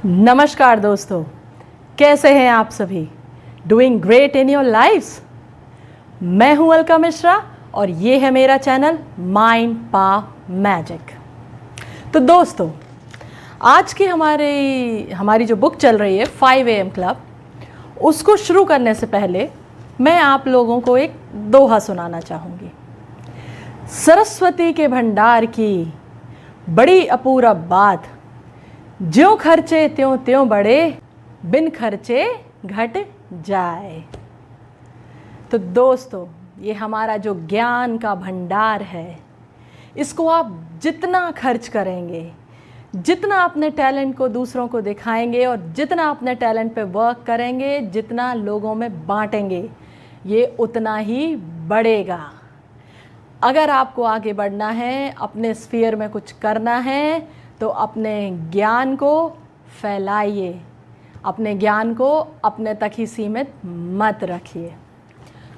नमस्कार दोस्तों, कैसे हैं आप सभी? Doing great in your lifes. मैं हूं अलका मिश्रा और ये है मेरा चैनल माइंड पावर मैजिक। तो दोस्तों, आज की हमारी जो बुक चल रही है 5 AM क्लब, उसको शुरू करने से पहले मैं आप लोगों को एक दोहा सुनाना चाहूँगी। सरस्वती के भंडार की बड़ी अपूरब बात, ज्यों खर्चे त्यों त्यों बढ़े, बिन खर्चे घट जाए। तो दोस्तों, ये हमारा जो ज्ञान का भंडार है, इसको आप जितना खर्च करेंगे, जितना अपने टैलेंट को दूसरों को दिखाएंगे और जितना अपने टैलेंट पे वर्क करेंगे, जितना लोगों में बांटेंगे, ये उतना ही बढ़ेगा। अगर आपको आगे बढ़ना है, अपने स्फीयर में कुछ करना है, तो अपने ज्ञान को फैलाइए, अपने ज्ञान को अपने तक ही सीमित मत रखिए।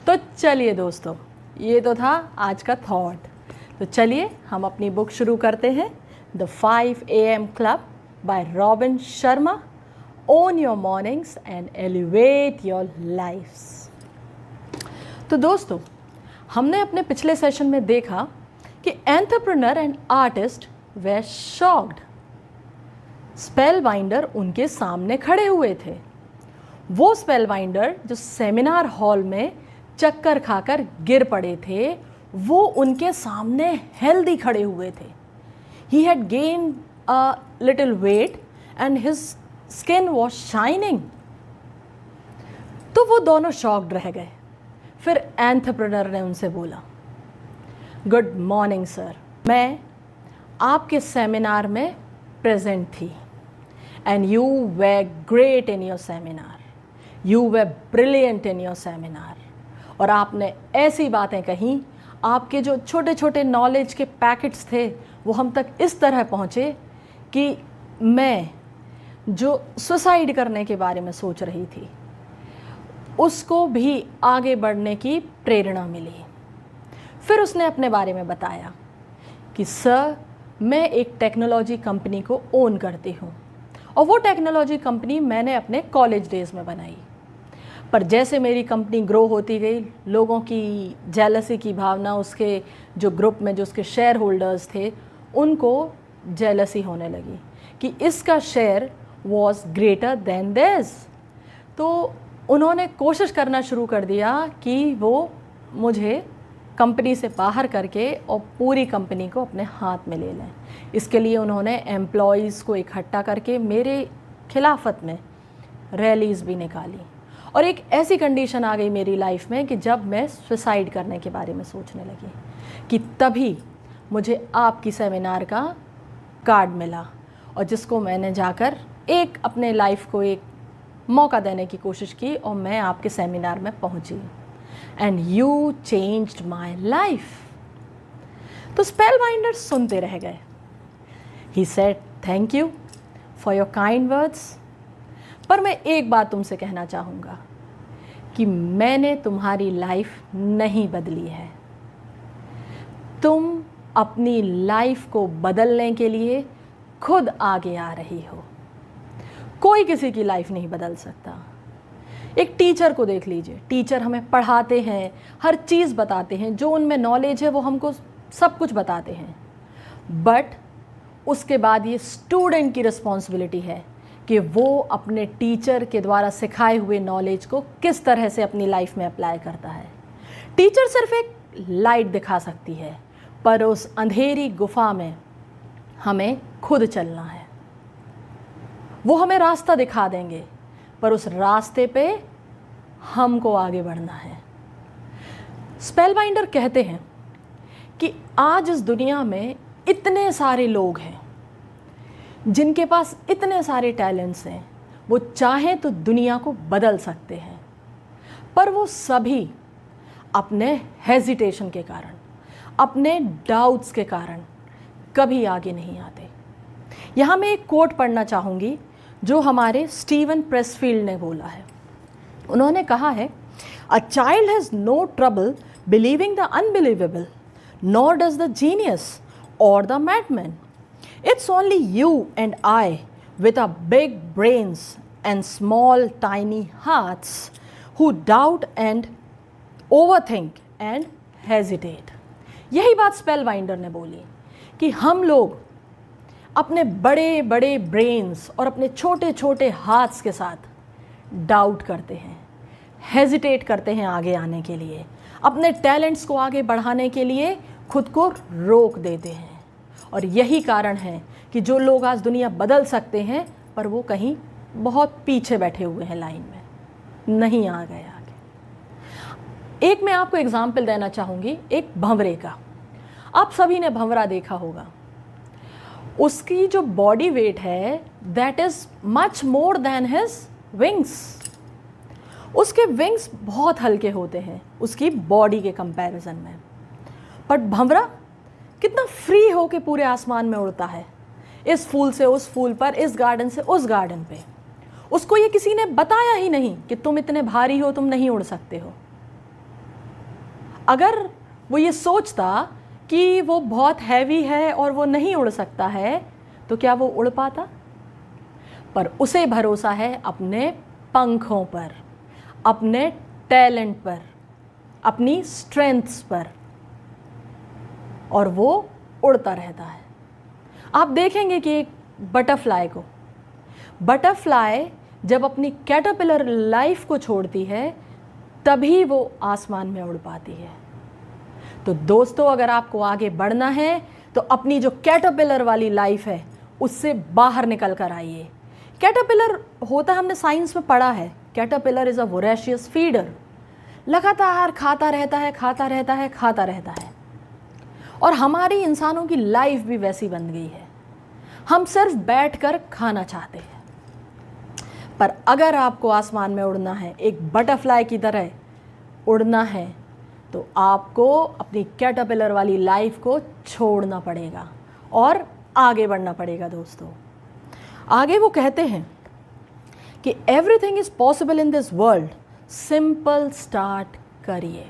तो चलिए दोस्तों, ये तो था आज का थॉट। तो चलिए हम अपनी बुक शुरू करते हैं, the 5 AM club by Robin Sharma. Own your mornings and elevate your lifes. तो दोस्तों, हमने अपने पिछले सेशन में देखा कि एंटरप्रेन्योर एंड आर्टिस्ट वे शॉक्ड। स्पेलबाइंडर उनके सामने खड़े हुए थे। वो स्पेलबाइंडर जो सेमिनार हॉल में चक्कर खाकर गिर पड़े थे, वो उनके सामने हेल्दी खड़े हुए थे। He had gained a little weight and his skin was shining. तो वो दोनों शॉक्ड रह गए। फिर एंटरप्रेन्योर ने उनसे बोला, गुड मॉर्निंग सर, मैं आपके सेमिनार में प्रेजेंट थी and you way great in your seminar, you way brilliant in your seminar. और आपने ऐसी बातें कहीं, आपके जो छोटे छोटे नॉलेज के पैकेट्स थे वो हम तक इस तरह पहुँचे कि मैं जो सुसाइड करने के बारे में सोच रही थी, उसको भी आगे बढ़ने की प्रेरणा मिली। फिर उसने अपने बारे में बताया कि सर, मैं एक टेक्नोलॉजी कंपनी को ओन करती हूँ और वो टेक्नोलॉजी कंपनी मैंने अपने कॉलेज डेज़ में बनाई। पर जैसे मेरी कंपनी ग्रो होती गई, लोगों की जेलसी की भावना, उसके जो ग्रुप में जो उसके शेयर होल्डर्स थे, उनको जेलसी होने लगी कि इसका share was greater than this. तो उन्होंने कोशिश करना शुरू कर दिया कि वो मुझे कंपनी से बाहर करके और पूरी कंपनी को अपने हाथ में ले लें। इसके लिए उन्होंने एम्प्लॉयज़ को इकट्ठा करके मेरे खिलाफत में रैलीज़ भी निकाली। और एक ऐसी कंडीशन आ गई मेरी लाइफ में कि जब मैं सुसाइड करने के बारे में सोचने लगी, कि तभी मुझे आपकी सेमिनार का कार्ड मिला और जिसको मैंने जाकर एक अपने लाइफ को एक मौका देने की कोशिश की और मैं आपके सेमिनार में पहुंची। And you changed my life. तो स्पेलबाइंडर सुनते रह गए। He said, thank you for your kind words. पर मैं एक बात तुमसे कहना चाहूँगा कि मैंने तुम्हारी लाइफ नहीं बदली है। तुम अपनी लाइफ को बदलने के लिए खुद आगे आ रही हो। कोई किसी की लाइफ नहीं बदल सकता। एक टीचर को देख लीजिए, टीचर हमें पढ़ाते हैं, हर चीज़ बताते हैं, जो उनमें नॉलेज है वो हमको सब कुछ बताते हैं, बट उसके बाद ये स्टूडेंट की रिस्पॉन्सिबिलिटी है कि वो अपने टीचर के द्वारा सिखाए हुए नॉलेज को किस तरह से अपनी लाइफ में अप्लाई करता है। टीचर सिर्फ एक लाइट दिखा सकती है, पर उस अंधेरी गुफा में हमें खुद चलना है। वो हमें रास्ता दिखा देंगे, पर उस रास्ते पे हमको आगे बढ़ना है। स्पेलबाइंडर कहते हैं कि आज इस दुनिया में इतने सारे लोग हैं जिनके पास इतने सारे टैलेंट्स हैं, वो चाहें तो दुनिया को बदल सकते हैं, पर वो सभी अपने हेजिटेशन के कारण, अपने डाउट्स के कारण कभी आगे नहीं आते। यहाँ मैं एक कोट पढ़ना चाहूँगी जो हमारे स्टीवन प्रेसफील्ड ने बोला है। उन्होंने कहा है, a child has no trouble believing the unbelievable, nor does the genius or the madman. It's only you and I with a big brains and small tiny hearts who doubt and overthink and hesitate. यही बात स्पेलबाइंडर ने बोली कि हम लोग अपने बड़े बड़े ब्रेन्स और अपने छोटे छोटे हाथ्स के साथ डाउट करते हैं, हेजिटेट करते हैं आगे आने के लिए, अपने टैलेंट्स को आगे बढ़ाने के लिए खुद को रोक देते हैं। और यही कारण है कि जो लोग आज दुनिया बदल सकते हैं पर वो कहीं बहुत पीछे बैठे हुए हैं, लाइन में नहीं आ गए आगे। एक मैं आपको एग्जाम्पल देना चाहूँगी एक भंवरे का। आप सभी ने भंवरा देखा होगा। उसकी जो बॉडी वेट है that is much more than his wings. उसके विंग्स बहुत हल्के होते हैं उसकी बॉडी के कंपैरिजन में। बट भंवरा कितना फ्री होके पूरे आसमान में उड़ता है, इस फूल से उस फूल पर, इस गार्डन से उस गार्डन पे। उसको ये किसी ने बताया ही नहीं कि तुम इतने भारी हो, तुम नहीं उड़ सकते हो। अगर वो ये सोचता कि वो बहुत हैवी है और वो नहीं उड़ सकता है तो क्या वो उड़ पाता? पर उसे भरोसा है अपने पंखों पर, अपने टैलेंट पर, अपनी स्ट्रेंथ्स पर, और वो उड़ता रहता है। आप देखेंगे कि एक बटरफ्लाई जब अपनी कैटरपिलर लाइफ को छोड़ती है तभी वो आसमान में उड़ पाती है। तो दोस्तों, अगर आपको आगे बढ़ना है तो अपनी जो कैटरपिलर वाली लाइफ है उससे बाहर निकल कर आइए। कैटरपिलर होता, हमने साइंस में पढ़ा है, caterpillar is a voracious feeder. लगातार खाता रहता है। और हमारी इंसानों की लाइफ भी वैसी बन गई है, हम सिर्फ बैठकर खाना चाहते हैं। पर अगर आपको आसमान में उड़ना है, एक बटरफ्लाई की तरह उड़ना है, तो आपको अपनी कैटरपिलर वाली लाइफ को छोड़ना पड़ेगा और आगे बढ़ना पड़ेगा। दोस्तों, आगे वो कहते हैं कि everything is possible in this world, simple start करिए।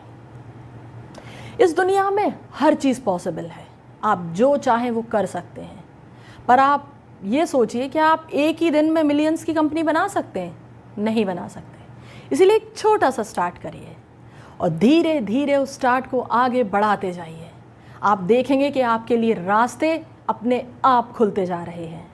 इस दुनिया में हर चीज़ पॉसिबल है, आप जो चाहें वो कर सकते हैं। पर आप ये सोचिए कि आप एक ही दिन में मिलियंस की कंपनी बना सकते हैं? नहीं बना सकते। इसीलिए एक छोटा सा स्टार्ट करिए और धीरे धीरे उस स्टार्ट को आगे बढ़ाते जाइए। आप देखेंगे कि आपके लिए रास्ते अपने आप खुलते जा रहे हैं।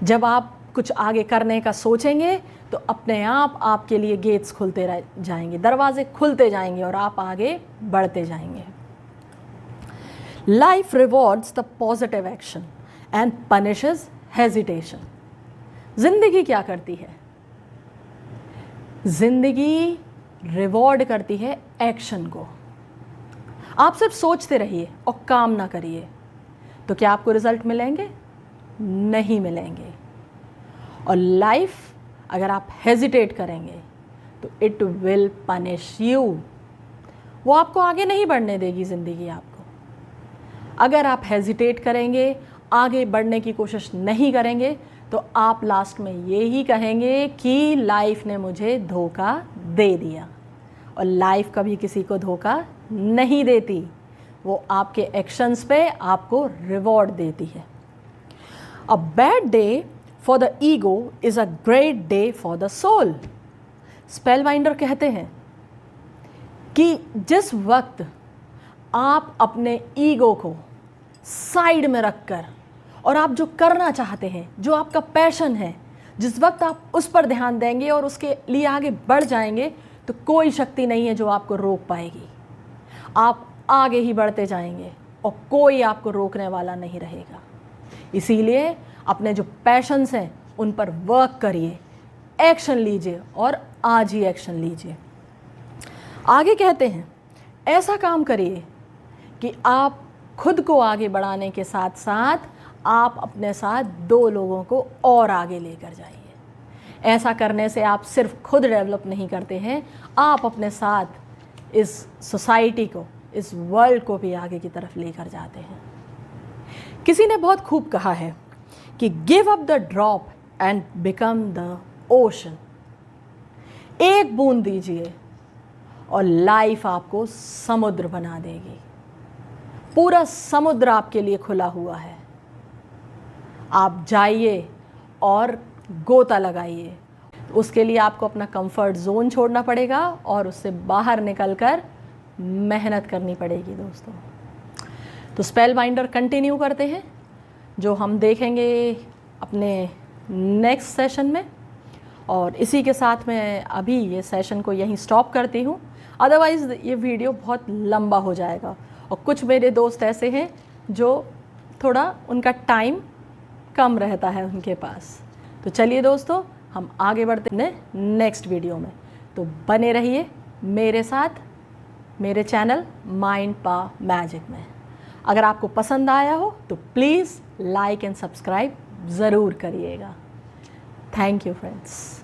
जब आप कुछ आगे करने का सोचेंगे तो अपने आप आपके लिए गेट्स खुलते जाएंगे, दरवाजे खुलते जाएंगे और आप आगे बढ़ते जाएंगे। Life rewards the positive action and punishes hesitation. जिंदगी क्या करती है? जिंदगी रिवॉर्ड करती है एक्शन को। आप सिर्फ सोचते रहिए और काम ना करिए तो क्या आपको रिजल्ट मिलेंगे? नहीं मिलेंगे। और लाइफ अगर आप हेजिटेट करेंगे तो इट विल पनिश यू। वो आपको आगे नहीं बढ़ने देगी ज़िंदगी आपको। अगर आप हेजिटेट करेंगे, आगे बढ़ने की कोशिश नहीं करेंगे, तो आप लास्ट में ये ही कहेंगे कि लाइफ ने मुझे धोखा दे दिया। और लाइफ कभी किसी को धोखा नहीं देती, वो आपके एक्शंस पे आपको रिवॉर्ड देती है। A bad day for the ego is a great day for the soul. Spellbinder कहते हैं कि जिस वक्त आप अपने ईगो को साइड में रखकर और आप जो करना चाहते हैं, जो आपका पैशन है, जिस वक्त आप उस पर ध्यान देंगे और उसके लिए आगे बढ़ जाएंगे, तो कोई शक्ति नहीं है जो आपको रोक पाएगी। आप आगे ही बढ़ते जाएंगे और कोई आपको रोकने वाला नहीं रहेगा। इसीलिए अपने जो पैशंस हैं उन पर वर्क करिए, एक्शन लीजिए और आज ही एक्शन लीजिए। आगे कहते हैं ऐसा काम करिए कि आप खुद को आगे बढ़ाने के साथ साथ आप अपने साथ 2 लोगों को और आगे लेकर जाइए। ऐसा करने से आप सिर्फ खुद डेवलप नहीं करते हैं, आप अपने साथ इस सोसाइटी को, इस वर्ल्ड को भी आगे की तरफ लेकर जाते हैं। किसी ने बहुत खूब कहा है कि give up the drop and become the ocean. एक बूंद दीजिए और लाइफ आपको समुद्र बना देगी। पूरा समुद्र आपके लिए खुला हुआ है। आप जाइए और गोता लगाइए। उसके लिए आपको अपना कंफर्ट जोन छोड़ना पड़ेगा और उससे बाहर निकलकर मेहनत करनी पड़ेगी दोस्तों। तो स्पेल बाइंडर कंटिन्यू करते हैं, जो हम देखेंगे अपने नेक्स्ट सेशन में। और इसी के साथ मैं अभी ये सेशन को यहीं स्टॉप करती हूँ, अदरवाइज़ ये वीडियो बहुत लंबा हो जाएगा। और कुछ मेरे दोस्त ऐसे हैं जो थोड़ा उनका टाइम कम रहता है उनके पास। तो चलिए दोस्तों, हम आगे बढ़ते हैं नेक्स्ट वीडियो में। तो बने रहिए मेरे साथ मेरे चैनल माइंड पावर मैजिक में। अगर आपको पसंद आया हो तो प्लीज़ लाइक एंड सब्सक्राइब ज़रूर करिएगा। Thank you friends.